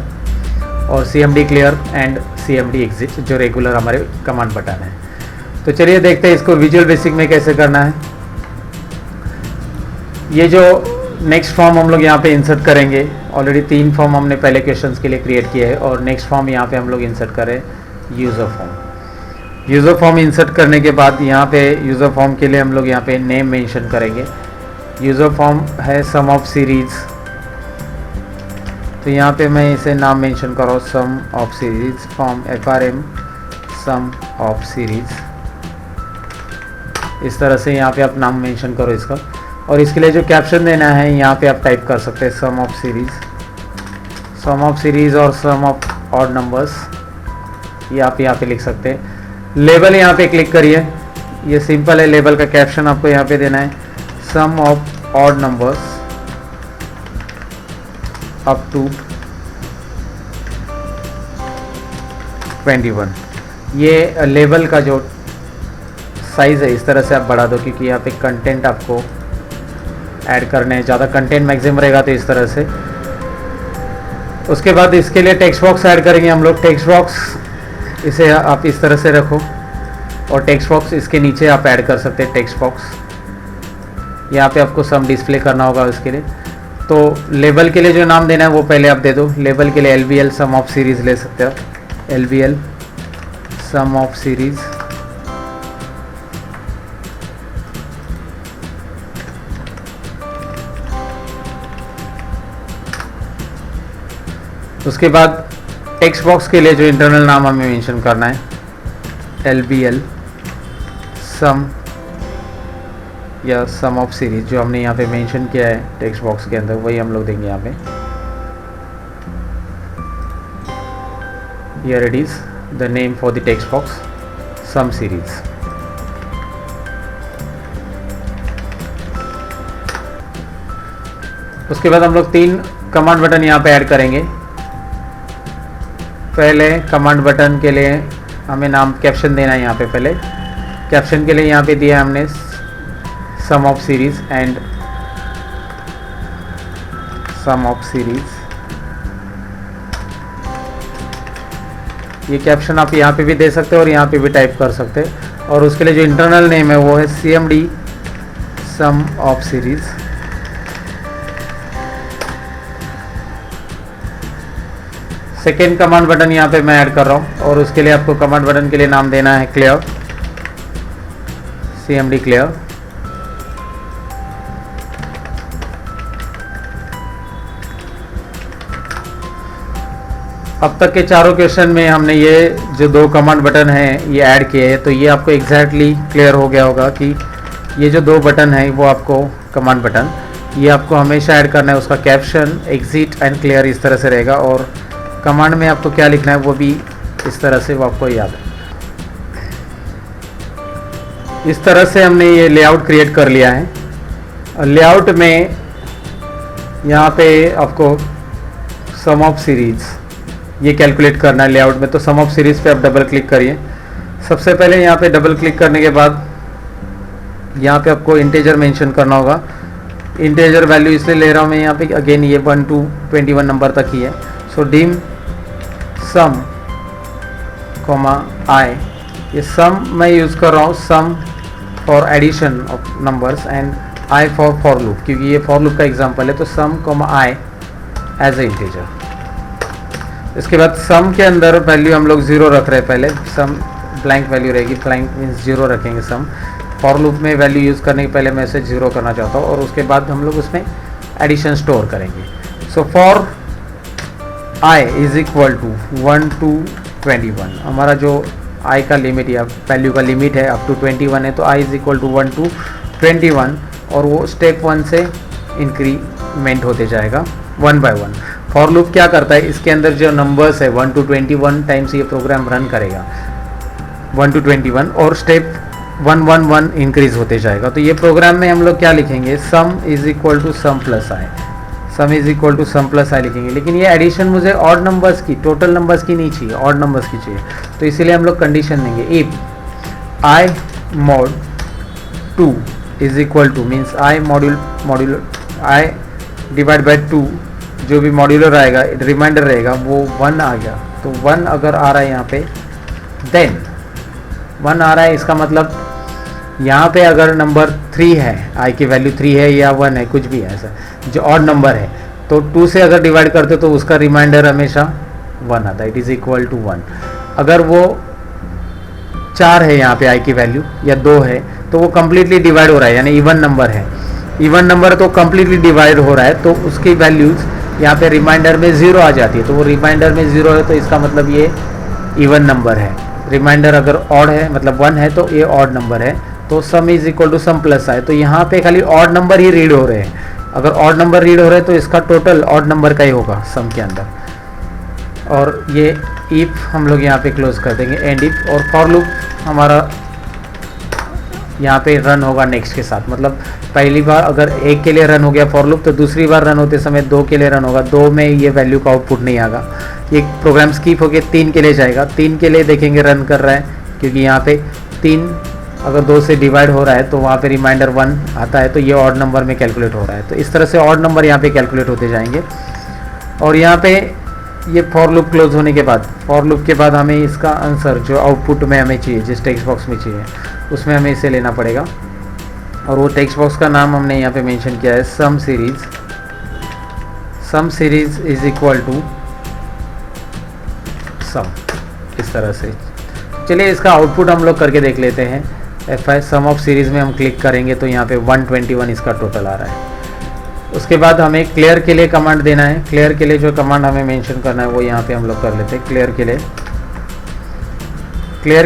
और CMD clear and CMD exit जो रेगुलर हमारे कमांड बटन है। तो चलिए देखते हैं इसको विजुअल बेसिक में कैसे करना है। ये जो नेक्स्ट फॉर्म हम लोग यहाँ पे इंसर्ट करेंगे, ऑलरेडी 3 फॉर्म हमने पहले क्वेश्चंस के लिए क्रिएट किए हैं, और नेक्स्ट फॉर्म यहाँ पे हम लोग इंसर्ट करें user form. User form insert करने के बाद यहाँ पे यूज़र फॉर्म के लिए हम लोग यहाँ पे नेम मेंशन करेंगे। यूज़र फॉर्म है सम ऑफ सीरीज़, तो यहाँ पे मैं इसे नाम मेंशन कर रहा हूँ sum of series, form FRM sum of series. इस तरह से यहाँ पे आप नाम मेंशन करो इसका, और इसके लिए जो कैप्शन देना है यहाँ पे आप टाइप कर सकते हैं sum of series, sum of series और सम ऑफ ऑड नंबर्स, ये आप यहाँ पे लिख सकते हैं। लेबल यहाँ पे क्लिक करिए, ये सिंपल है। लेबल का कैप्शन आपको यहाँ पे देना है sum of odd numbers up to 21। ये लेबल का जो साइज़ है इस तरह से आप बढ़ा दो, क्योंकि यहाँ पे कंटेंट आपको ऐड करने हैं, ज़्यादा कंटेंट मैक्सिमम रहेगा तो इस तरह से। उसके बाद इसके लिए टेक्स्ट बॉक्स ऐड करेंगे हम लोग। टेक्स्ट बॉक्स इसे आप इस तरह से रखो, और टेक्स्ट बॉक्स इसके नीचे आप ऐड कर सकते हैं टेक्स्ट बॉक्स। यहाँ पे आपको सम डिस्प्ले करना होगा उसके लिए। तो लेबल के लिए जो नाम देना है वो पहले आप दे दो। लेबल के लिए LBL सम ऑफ सीरीज़ ले सकते हो, LBL सम ऑफ सीरीज़। उसके बाद टेक्स्ट बॉक्स के लिए जो इंटरनल नाम हमें मेंशन करना है LBL सम या सम ऑफ सीरीज, जो हमने यहाँ पे मेंशन किया है टेक्स्ट बॉक्स के अंदर, वही हम लोग देंगे यहाँ पे। Here it is the name for the text box, sum series। उसके बाद हम लोग 3 कमांड बटन यहाँ पे ऐड करेंगे। पहले कमांड बटन के लिए हमें नाम कैप्शन देना है। यहाँ पे पहले कैप्शन के लिए यहाँ पे दिया हमने sum of series and sum of series. ये कैप्शन आप यहाँ पे भी दे सकते हो और यहाँ पे भी टाइप कर सकते हैं। और उसके लिए जो इंटरनल नेम है वो है CMD sum of series. Second command button यहाँ पे मैं ऐड कर रहा हूँ, और उसके लिए आपको कमांड बटन के लिए नाम देना है क्लियर, CMD क्लियर। अब तक के चारों क्वेश्चन में हमने ये जो दो कमांड बटन हैं ये ऐड किए हैं, तो ये आपको एग्जैक्टली क्लियर हो गया होगा कि ये जो दो बटन हैं वो आपको कमांड बटन ये आपको हमेशा ऐड करना है। उसका कैप्शन एग्जिट एंड क्लियर इस तरह से रहेगा और कमांड में आपको क्या लिखना है वो भी इस तरह से वो आपको याद है। इस तरह से हमने ये लेआउट क्रिएट कर लिया है। लेआउट में यहाँ पे आपको सम ऑफ सीरीज ये कैलकुलेट करना है लेआउट में, तो सम ऑफ सीरीज पे आप डबल क्लिक करिए। सबसे पहले यहाँ पे डबल क्लिक करने के बाद यहाँ पे आपको इंटीजर मेंशन करना होगा। इंटीजर वैल्यू इसलिए ले रहा हूँ मैं यहाँ पे, अगेन ये 1 to 21 नंबर तक ही है। सो डिम सम कॉमा आई, ये सम मैं यूज़ कर रहा हूँ sum for addition of numbers and i for loop, क्योंकि ये फॉर लूप का एग्जांपल है। तो sum comma i as a integer. इसके बाद सम के अंदर वैल्यू हम लोग 0 रख रहे हैं। पहले सम ब्लैंक वैल्यू रहेगी, ब्लैंक मीन्स 0 रखेंगे सम। फॉर लूप में वैल्यू यूज़ करने के पहले मैं इसे 0 करना चाहता हूँ और उसके बाद हम लोग उसमें एडिशन स्टोर करेंगे। So for I is equal to 1 to 21, हमारा जो आई का लिमिट या वैल्यू का लिमिट है अप टू 21 है, तो आई इज इक्वल टू 1 to 21 और वो स्टेप 1 से इंक्रीमेंट होते जाएगा 1 by 1। फॉर लूप क्या करता है, इसके अंदर जो नंबर्स है 1 to 21 टाइम्स ये प्रोग्राम रन करेगा 1 to 21 और स्टेप 1 इंक्रीज होते जाएगा। तो ये प्रोग्राम में हम लोग क्या लिखेंगे, sum is equal to sum plus i, sum is equal to sum plus i लिखेंगे। लेकिन ये एडिशन मुझे ऑड नंबर्स की, टोटल नंबर्स की नहीं चाहिए, ऑड नंबर्स की चाहिए। तो इसीलिए हम लोग कंडीशन देंगे if i mod 2 is equal to, means i module i divide by 2, जो भी मॉड्यूलर आएगा रिमाइंडर रहेगा वो 1 आ गया। तो 1 अगर आ रहा है यहाँ पे, देन 1 आ रहा है, इसका मतलब यहाँ पे अगर नंबर 3 है, आई की वैल्यू 3 है या 1 है, कुछ भी है ऐसा जो ऑड नंबर है, तो 2 से अगर डिवाइड करते तो उसका रिमाइंडर हमेशा 1 आता है, इट इज़ इक्वल टू 1। अगर वो 4 है यहाँ पे आई की वैल्यू या 2 है, तो वो कम्प्लीटली डिवाइड हो रहा है, यानी इवन नंबर है, इवन नंबर तो कम्प्लीटली डिवाइड हो रहा है, तो उसकी वैल्यूज़ यहाँ पे रिमाइंडर में 0 आ जाती है। तो वो रिमाइंडर में 0 है तो इसका मतलब ये इवन नंबर है। रिमाइंडर अगर ऑड है मतलब 1 है तो ये ऑड नंबर है। तो sum is equal to sum plus i, तो यहाँ पे खाली ऑड नंबर ही रीड हो रहे हैं। अगर ऑड नंबर रीड हो रहे हैं तो इसका टोटल ऑड नंबर का ही होगा सम के अंदर। और ये इफ हम लोग यहाँ पे क्लोज कर देंगे एंड इफ, और फॉर लूप हमारा यहाँ पे रन होगा नेक्स्ट के साथ। मतलब पहली बार अगर 1 के लिए रन हो गया फॉर लूप, तो दूसरी बार रन होते समय 2 के लिए रन होगा, 2 में ये वैल्यू का आउटपुट नहीं आएगा, ये प्रोग्राम स्किप होकर 3 के लिए जाएगा। 3 के लिए देखेंगे रन कर रहा है, क्योंकि यहाँ पे 3 अगर 2 से डिवाइड हो रहा है तो वहाँ पे रिमाइंडर 1 आता है, तो ये ऑड नंबर में कैलकुलेट हो रहा है। तो इस तरह से ऑड नंबर यहाँ पे कैलकुलेट होते जाएंगे। और यहाँ पे ये फॉर लूप क्लोज होने के बाद, फॉर लूप के बाद हमें इसका आंसर जो आउटपुट में हमें चाहिए, जिस टेक्स्ट बॉक्स में चाहिए उसमें हमें इसे लेना पड़ेगा। और वो टेक्स्ट बॉक्स का नाम हमने यहाँ पे मेंशन किया है sum series. Sum series is equal to sum, इस तरह से। चलिए इसका आउटपुट हम लोग करके देख लेते हैं। F5 सम ऑफ सीरीज़ में हम क्लिक करेंगे तो यहाँ पे 121 इसका टोटल आ रहा है। उसके बाद हमें क्लियर के लिए कमांड देना है। क्लियर के लिए जो कमांड हमें मेंशन करना है वो यहाँ पे हम लोग कर लेते हैं। क्लियर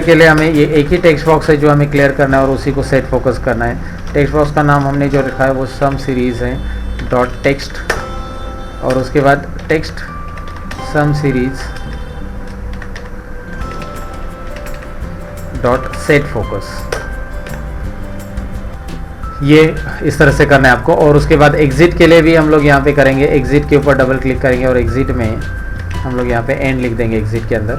के लिए हमें ये एक ही टेक्स्ट बॉक्स है जो हमें क्लियर करना है और उसी को सेट फोकस करना है। टेक्स्ट बॉक्स का नाम हमने जो रखा है वो सम सीरीज़ है डॉट टेक्स्ट, और उसके बाद टेक्स्ट सम सीरीज़ डॉट सेट फोकस, ये इस तरह से करना है आपको। और उसके बाद एग्जिट के लिए भी हम लोग यहाँ पे करेंगे, एग्जिट के ऊपर डबल क्लिक करेंगे और एग्जिट में हम लोग यहाँ पे एंड लिख देंगे एग्जिट के अंदर।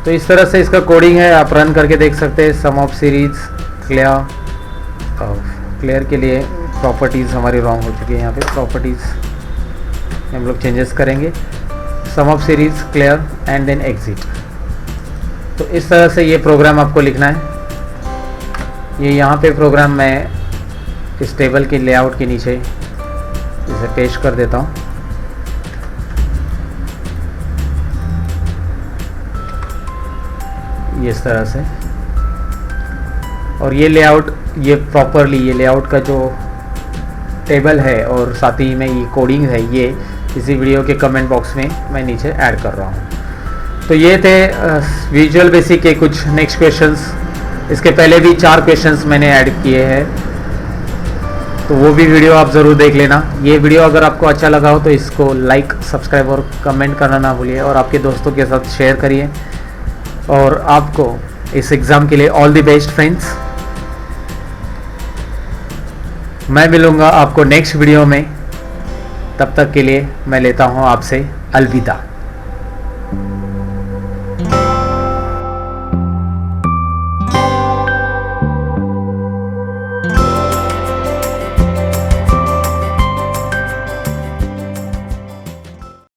तो इस तरह से इसका कोडिंग है, आप रन करके देख सकते हैं। सम ऑफ सीरीज क्लियर के लिए प्रॉपर्टीज़ हमारी रॉन्ग हो चुकी है, यहाँ पे प्रॉपर्टीज़ हम लोग चेंजेस करेंगे। Sum of series clear and then exit. तो इस तरह से ये प्रोग्राम आपको लिखना है। ये यहाँ पे प्रोग्राम मैं इस टेबल के लेआउट के नीचे इसे पेस्ट कर देता हूँ। ये इस तरह से, और ये लेआउट, ये प्रॉपरली ये लेआउट का जो टेबल है और साथ ही में ये कोडिंग है, ये इसी वीडियो के कमेंट बॉक्स में मैं नीचे ऐड कर रहा हूँ। तो ये थे विजुअल बेसिक के कुछ नेक्स्ट क्वेश्चंस। इसके पहले भी 4 क्वेश्चंस मैंने ऐड किए हैं, तो वो भी वीडियो आप ज़रूर देख लेना। ये वीडियो अगर आपको अच्छा लगा हो तो इसको लाइक, सब्सक्राइब और कमेंट करना ना भूलिए, और आपके दोस्तों के साथ शेयर करिए। और आपको इस एग्ज़ाम के लिए ऑल द बेस्ट फ्रेंड्स। मैं मिलूँगा आपको नेक्स्ट वीडियो में, तब तक के लिए मैं लेता हूँ आपसे अलविदा।